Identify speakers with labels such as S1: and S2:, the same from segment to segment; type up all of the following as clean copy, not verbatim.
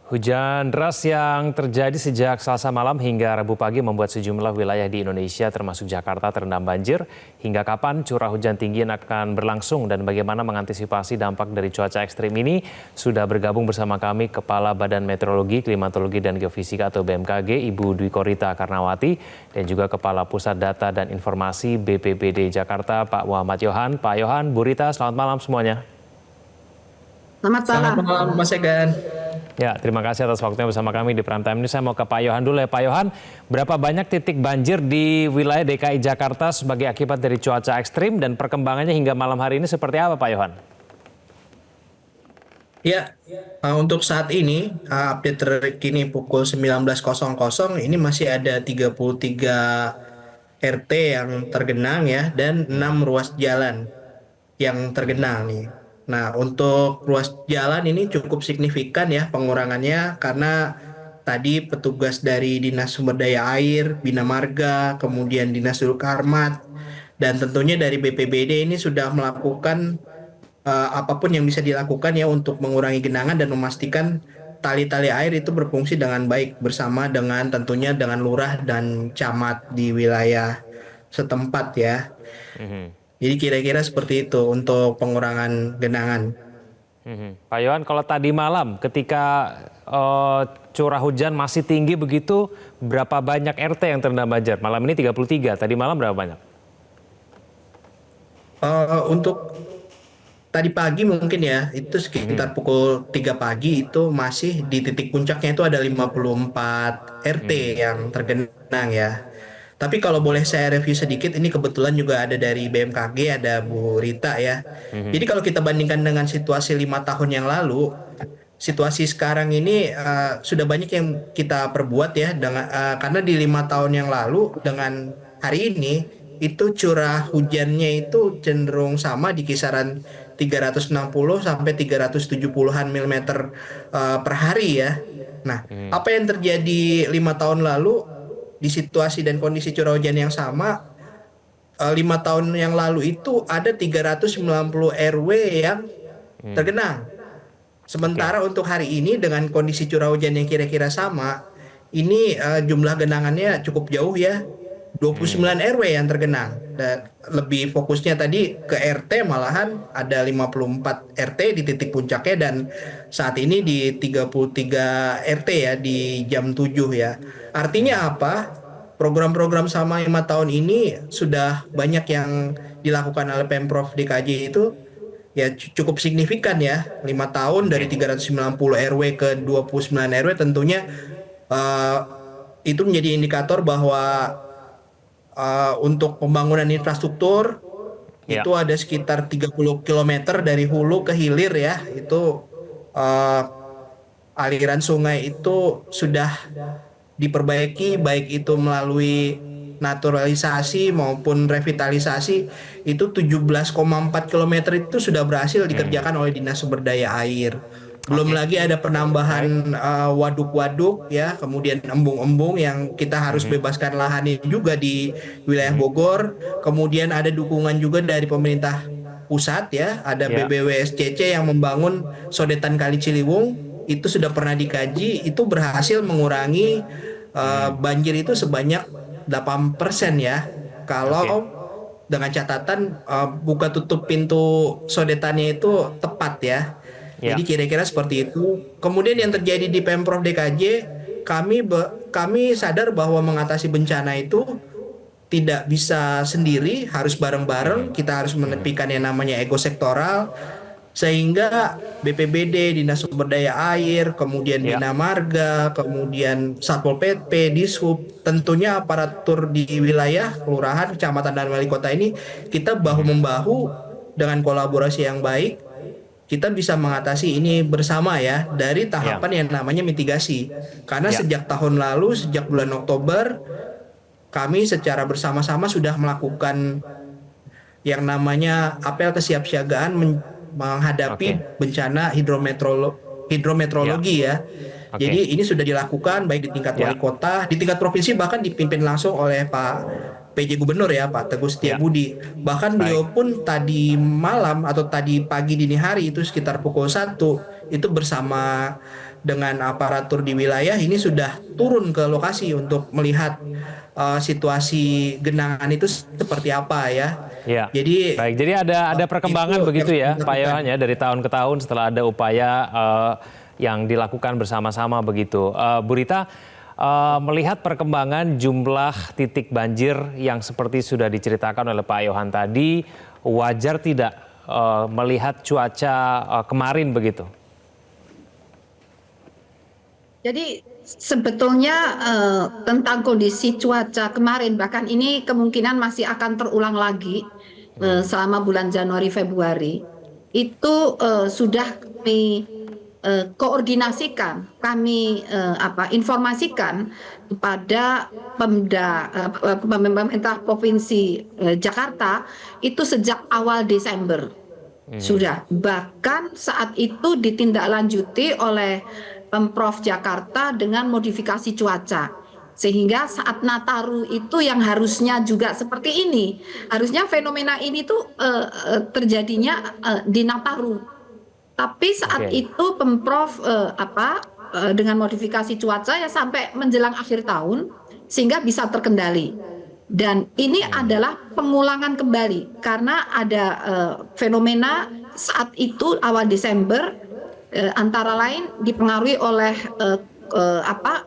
S1: Hujan deras yang terjadi sejak Selasa malam hingga Rabu pagi membuat sejumlah wilayah di Indonesia termasuk Jakarta terendam banjir. Hingga kapan curah hujan tinggi akan berlangsung dan bagaimana mengantisipasi dampak dari cuaca ekstrim ini? Sudah bergabung bersama kami Kepala Badan Meteorologi, Klimatologi dan Geofisika atau BMKG Ibu Dwi Korita Karnawati dan juga Kepala Pusat Data dan Informasi BPBD Jakarta Pak Muhammad Yohan. Pak Yohan, Bu Rita, selamat malam semuanya.
S2: Selamat
S3: Selamat
S2: malam.
S3: malam Mas Egan.
S1: Ya, terima kasih atas waktunya bersama kami di Prime Time ini. Saya mau ke Pak Yohan dulu ya. Pak Yohan, berapa banyak titik banjir di wilayah DKI Jakarta sebagai akibat dari cuaca ekstrim dan perkembangannya hingga malam hari ini seperti apa Pak Yohan?
S3: Ya, untuk saat ini update terkini pukul 19.00 ini masih ada 33 RT yang tergenang ya dan 6 ruas jalan yang tergenang nih. Nah, untuk ruas jalan ini cukup signifikan ya pengurangannya karena tadi petugas dari Dinas Sumber Daya Air, Bina Marga, kemudian Dinas Hulu Karmat, dan tentunya dari BPBD ini sudah melakukan apapun yang bisa dilakukan ya untuk mengurangi genangan dan memastikan tali-tali air itu berfungsi dengan baik bersama dengan tentunya dengan lurah dan camat di wilayah setempat ya. Jadi kira-kira seperti itu untuk pengurangan genangan.
S1: Pak Yohan, kalau tadi malam ketika curah hujan masih tinggi begitu, berapa banyak RT yang terendam banjir? Malam ini 33, tadi malam berapa banyak?
S3: Untuk tadi pagi mungkin ya, itu sekitar pukul 3 pagi itu masih di titik puncaknya itu ada 54 RT yang tergenang ya. Tapi kalau boleh saya review sedikit, ini kebetulan juga ada dari BMKG, ada Bu Rita ya. Jadi kalau kita bandingkan dengan situasi 5 tahun yang lalu, situasi sekarang ini sudah banyak yang kita perbuat ya, karena di 5 tahun yang lalu dengan hari ini itu curah hujannya itu cenderung sama di kisaran 360 sampai 370-an mm per hari ya. Nah, apa yang terjadi 5 tahun lalu di situasi dan kondisi curah hujan yang sama, 5 tahun yang lalu itu ada 390 RW yang tergenang. Sementara untuk hari ini dengan kondisi curah hujan yang kira-kira sama, ini jumlah genangannya cukup jauh ya. 29 RW yang tergenang. Dan lebih fokusnya tadi ke RT malahan ada 54 RT di titik puncaknya dan saat ini di 33 RT ya di jam 7 ya. Artinya apa? Program-program sama 5 tahun ini sudah banyak yang dilakukan oleh Pemprov DKJ itu ya cukup signifikan ya. 5 tahun dari 390 RW ke 29 RW tentunya eh, itu menjadi indikator bahwa untuk pembangunan infrastruktur
S1: Ya.
S3: itu ada sekitar 30 kilometer dari hulu ke hilir ya. Itu eh, aliran sungai itu sudah diperbaiki baik itu melalui naturalisasi maupun revitalisasi. Itu 17,4 kilometer itu sudah berhasil dikerjakan oleh Dinas Sumber Daya Air. Belum
S1: Oke.
S3: lagi ada penambahan waduk-waduk ya, kemudian embung-embung yang kita harus bebaskan lahannya juga di wilayah Bogor. Kemudian ada dukungan juga dari pemerintah pusat ya, ada
S1: Ya.
S3: BBWSCC yang membangun sodetan Kali Ciliwung. Itu sudah pernah dikaji, itu berhasil mengurangi banjir itu sebanyak 8% ya. Kalau
S1: Oke.
S3: dengan catatan buka tutup pintu sodetannya itu tepat ya.
S1: Ya.
S3: Jadi kira-kira seperti itu. Kemudian yang terjadi di Pemprov DKJ, kami sadar bahwa mengatasi bencana itu tidak bisa sendiri, harus bareng-bareng. Kita harus menepikan yang namanya ego sektoral, sehingga BPBD, Dinas Sumber Daya Air, kemudian
S1: Ya.
S3: Bina Marga, kemudian Satpol PP, Dishub, tentunya aparatur di wilayah, kelurahan, kecamatan, dan wali kota ini kita bahu-membahu dengan kolaborasi yang baik. Kita bisa mengatasi ini bersama ya dari
S1: Ya.
S3: tahapan yang namanya mitigasi. Karena
S1: Ya.
S3: sejak tahun lalu, sejak bulan Oktober, kami secara bersama-sama sudah melakukan yang namanya apel kesiapsiagaan menghadapi
S1: Oke.
S3: bencana
S1: Ya.
S3: hidrometeorologi ya.
S1: Oke.
S3: Jadi ini sudah dilakukan baik di tingkat wali
S1: Ya.
S3: kota, di tingkat provinsi bahkan dipimpin langsung oleh Pak PJ Gubernur ya, Pak Teguh
S1: Ya.
S3: Setiabudi. Bahkan
S1: Baik.
S3: beliau pun tadi malam atau tadi pagi dini hari itu sekitar pukul 1 itu bersama dengan aparatur di wilayah ini sudah turun ke lokasi untuk melihat situasi genangan itu seperti apa ya.
S1: Ya,
S3: Jadi
S1: baik. Jadi ada perkembangan
S3: itu yang
S1: begitu ya, Pak
S3: dilakukan.
S1: Yohan ya, dari tahun ke tahun setelah ada upaya yang dilakukan bersama-sama begitu. Bu Rita, melihat perkembangan jumlah titik banjir yang seperti sudah diceritakan oleh Pak Yohan tadi, wajar tidak melihat cuaca kemarin begitu?
S2: Jadi sebetulnya tentang kondisi cuaca kemarin, bahkan ini kemungkinan masih akan terulang lagi selama bulan Januari Februari, itu sudah kami koordinasikan, kami informasikan kepada pemerintah Provinsi Jakarta itu sejak awal Desember. Sudah, bahkan saat itu ditindaklanjuti oleh Pemprov Jakarta dengan modifikasi cuaca. Sehingga saat Nataru itu yang harusnya juga seperti ini, harusnya fenomena ini tuh terjadinya di Nataru. Tapi saat itu Pemprov dengan modifikasi cuaca ya sampai menjelang akhir tahun sehingga bisa terkendali. Dan ini adalah pengulangan kembali karena ada fenomena saat itu awal Desember antara lain dipengaruhi oleh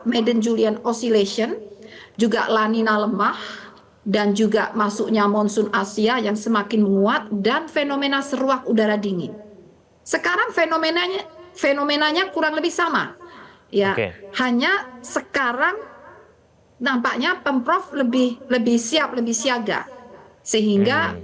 S2: Madden-Julian Oscillation, juga La Nina lemah, dan juga masuknya monsun Asia yang semakin menguat dan fenomena seruak udara dingin. Sekarang fenomenanya kurang lebih sama, ya. Hanya sekarang nampaknya Pemprov lebih siap, lebih siaga, sehingga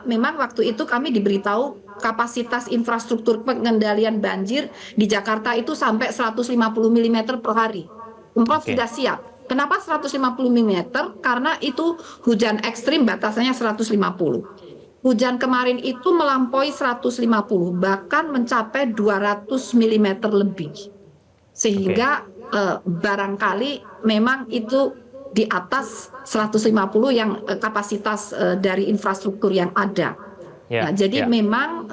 S2: memang waktu itu kami diberitahu kapasitas infrastruktur pengendalian banjir di Jakarta itu sampai 150 mm per hari. Pemprov sudah siap. Kenapa 150 mm? Karena itu hujan ekstrim batasannya 150. Hujan kemarin itu melampaui 150, bahkan mencapai 200 mm lebih. Sehingga barangkali memang itu di atas 150 yang kapasitas dari infrastruktur yang ada. Nah, jadi memang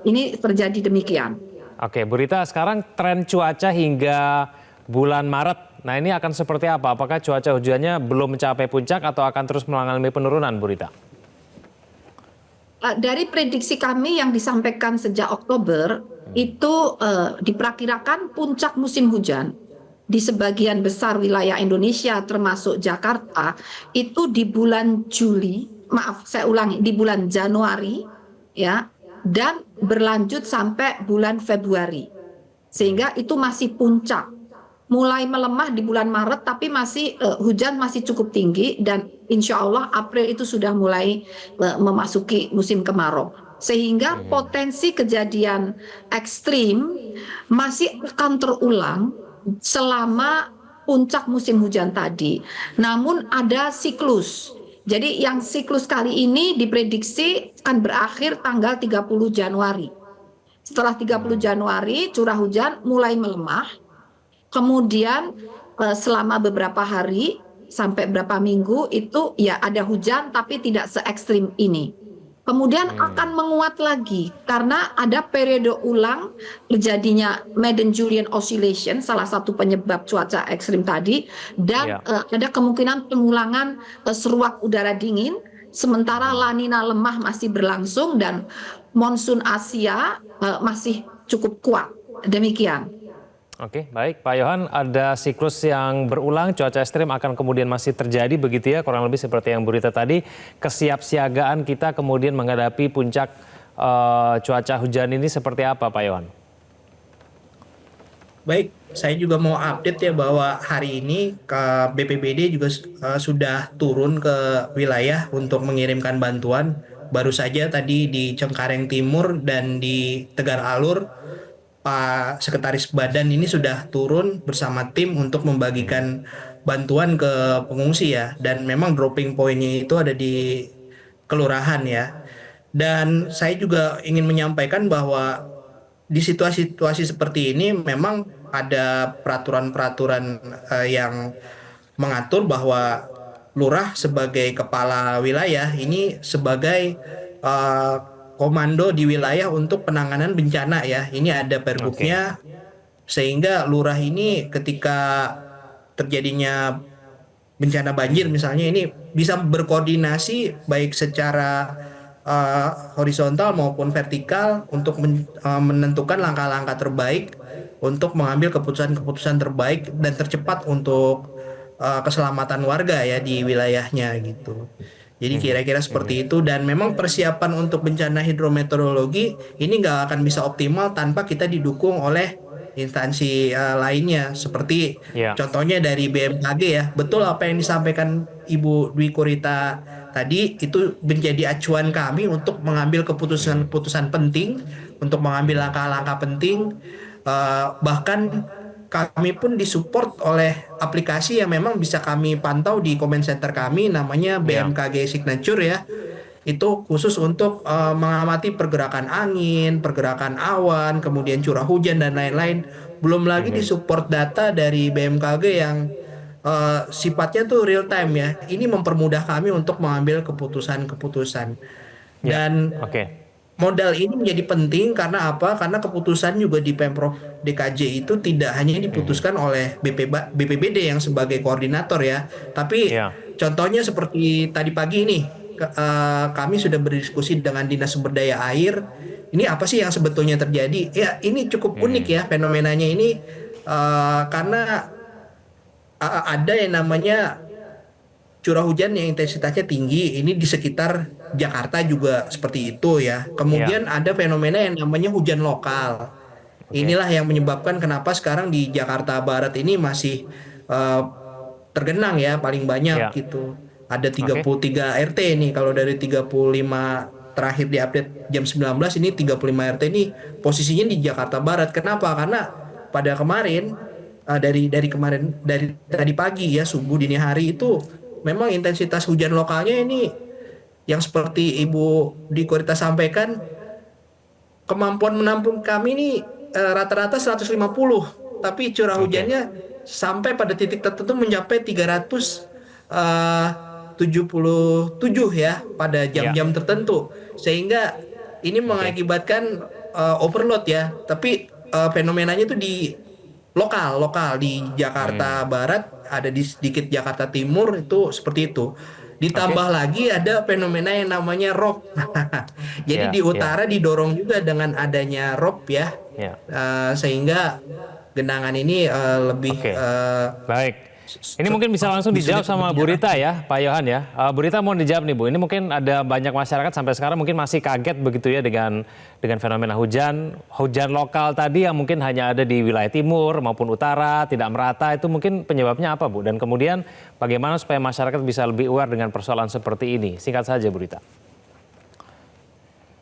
S2: ini terjadi demikian.
S1: Oke, Bu Rita, sekarang tren cuaca hingga bulan Maret, nah ini akan seperti apa? Apakah cuaca hujannya belum mencapai puncak atau akan terus mengalami penurunan, Bu Rita?
S2: Dari prediksi kami yang disampaikan sejak Oktober, itu diperkirakan puncak musim hujan di sebagian besar wilayah Indonesia termasuk Jakarta itu di bulan di bulan Januari ya, dan berlanjut sampai bulan Februari. Sehingga itu masih puncak. Mulai melemah di bulan Maret tapi masih hujan masih cukup tinggi dan insya Allah April itu sudah mulai memasuki musim kemarau. Sehingga potensi kejadian ekstrim masih akan terulang selama puncak musim hujan tadi. Namun ada siklus. Jadi yang siklus kali ini diprediksi akan berakhir tanggal 30 Januari. Setelah 30 Januari curah hujan mulai melemah. Kemudian selama beberapa hari sampai beberapa minggu itu ya ada hujan tapi tidak se ekstrim ini. Kemudian akan menguat lagi karena ada periode ulang terjadinya Madden-Julian Oscillation, salah satu penyebab cuaca ekstrim tadi, dan ada kemungkinan pengulangan seruak udara dingin, sementara La Nina lemah masih berlangsung dan monsun Asia masih cukup kuat. Demikian.
S1: Oke, baik Pak Yohan, ada siklus yang berulang, cuaca ekstrim akan kemudian masih terjadi begitu ya, kurang lebih seperti yang Bu Rita tadi. Kesiapsiagaan kita kemudian menghadapi puncak cuaca hujan ini seperti apa Pak Yohan?
S3: Baik, saya juga mau update ya bahwa hari ini BPBD juga sudah turun ke wilayah untuk mengirimkan bantuan. Baru saja tadi di Cengkareng Timur dan di Tegar Alur, Pak Sekretaris Badan ini sudah turun bersama tim untuk membagikan bantuan ke pengungsi ya. Dan memang dropping point-nya itu ada di kelurahan ya. Dan saya juga ingin menyampaikan bahwa di situasi-situasi seperti ini memang ada peraturan-peraturan yang mengatur bahwa lurah sebagai kepala wilayah ini sebagai komando di wilayah untuk penanganan bencana ya. Ini ada
S1: Oke.
S3: perbuknya, sehingga lurah ini ketika terjadinya bencana banjir misalnya ini bisa berkoordinasi baik secara horizontal maupun vertikal untuk menentukan langkah-langkah terbaik untuk mengambil keputusan-keputusan terbaik dan tercepat untuk keselamatan warga ya di wilayahnya gitu. Jadi
S1: Mhm,
S3: kira-kira
S1: mhm.
S3: seperti itu, dan memang persiapan untuk bencana hidrometeorologi ini nggak akan bisa optimal tanpa kita didukung oleh instansi lainnya, seperti
S1: Ya.
S3: contohnya dari BMKG ya. Betul apa yang disampaikan Ibu Dwi Korita tadi, itu menjadi acuan kami untuk mengambil
S1: Mhm,
S3: keputusan-keputusan penting, untuk mengambil
S1: mhm.
S3: langkah-langkah penting. Bahkan kami pun disupport oleh aplikasi yang memang bisa kami pantau di comment center kami, namanya
S1: Ya.
S3: BMKG Signature ya. Itu khusus untuk mengamati pergerakan angin, pergerakan awan, kemudian curah hujan dan lain-lain. Belum lagi
S1: Mhm.
S3: disupport data dari BMKG yang sifatnya tuh real time ya. Ini mempermudah kami untuk mengambil keputusan-keputusan.
S1: Ya.
S3: Dan
S1: Oke.
S3: modal ini menjadi penting karena apa? Karena keputusan juga di Pemprov DKJ itu tidak hanya
S1: Mhm.
S3: diputuskan oleh BPBD yang sebagai koordinator ya, tapi
S1: Ya.
S3: contohnya seperti tadi pagi ini kami sudah berdiskusi dengan Dinas Sumber Daya Air. Ini apa sih yang sebetulnya terjadi? Ya, ini cukup unik
S1: Mhm.
S3: ya fenomenanya ini, karena ada yang namanya curah hujan yang intensitasnya tinggi ini di sekitar Jakarta juga seperti itu ya.
S1: Ya.
S3: Kemudian ada fenomena yang namanya hujan lokal.
S1: Oke.
S3: Inilah yang menyebabkan kenapa sekarang di Jakarta Barat ini masih eh, tergenang ya paling banyak
S1: Ya.
S3: gitu. Ada
S1: Oke.
S3: 33 RT nih, kalau dari 35 terakhir di update jam 19 ini 35 RT ini posisinya di Jakarta Barat. Kenapa? Karena pada kemarin dari kemarin dari tadi pagi ya subuh dini hari itu memang intensitas hujan lokalnya ini yang seperti Ibu Dikorita sampaikan, kemampuan menampung kami ini rata-rata 150, tapi curah
S1: Oke.
S3: hujannya sampai pada titik tertentu mencapai 377 ya pada
S1: Ya.
S3: jam-jam tertentu, sehingga ini
S1: Oke.
S3: mengakibatkan overload ya. Tapi fenomenanya itu di lokal lokal di
S1: Hmm.
S3: Jakarta Barat, ada di sedikit Jakarta Timur itu seperti itu.
S1: Oke.
S3: Ditambah lagi ada fenomena yang namanya rob. Jadi
S1: Ya.
S3: di
S1: Ya.
S3: utara didorong juga dengan adanya rob ya.
S1: Ya.
S3: Sehingga genangan ini lebih
S1: Oke. Baik. Ini mungkin bisa langsung
S3: lebih
S1: dijawab
S3: sulit untuk
S1: sama Bu Rita
S3: diarahkan.
S1: ya, Pak Yohan ya. Bu Rita mau dijawab nih Bu. Ini mungkin ada banyak masyarakat sampai sekarang mungkin masih kaget begitu ya dengan fenomena hujan lokal tadi yang mungkin hanya ada di wilayah timur maupun utara, tidak merata. Itu mungkin penyebabnya apa Bu? Dan kemudian bagaimana supaya masyarakat bisa lebih aware dengan persoalan seperti ini? Singkat saja Bu Rita.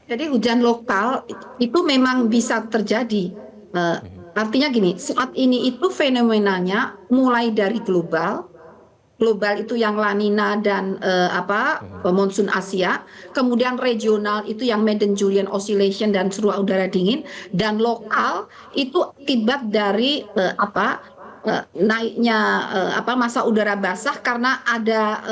S2: Jadi hujan lokal itu memang bisa terjadi. Eh, Artinya gini, saat ini itu fenomenanya mulai dari global, global itu yang La Nina dan monsun Asia, kemudian regional itu yang Madden-Julian Oscillation dan surut udara dingin, dan lokal itu akibat dari naiknya massa udara basah karena ada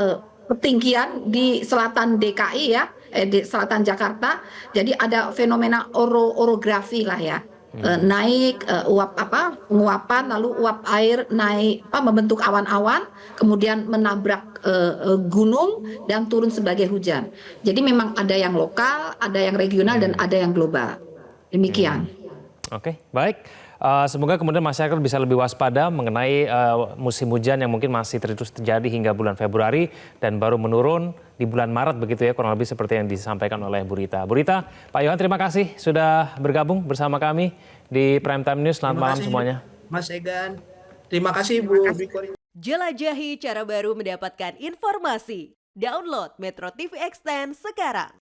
S2: ketinggian di selatan DKI ya, di selatan Jakarta. Jadi ada fenomena orografi lah ya. Naik penguapan, lalu uap air naik membentuk awan-awan, kemudian menabrak gunung dan turun sebagai hujan. Jadi memang ada yang lokal, ada yang regional, dan ada yang global. Demikian.
S1: Oke, baik. Semoga kemudian masyarakat bisa lebih waspada mengenai musim hujan yang mungkin masih terus terjadi hingga bulan Februari dan baru menurun di bulan Maret begitu ya, kurang lebih seperti yang disampaikan oleh Bu Rita. Bu Rita, Pak Yohan terima kasih sudah bergabung bersama kami di Prime Time News. Selamat
S3: Terima
S1: malam
S3: kasih
S1: semuanya.
S3: Mas Egan. Terima kasih Bu Dwi Korita.
S4: Jelajahi cara baru mendapatkan informasi. Download Metro TV Extend sekarang.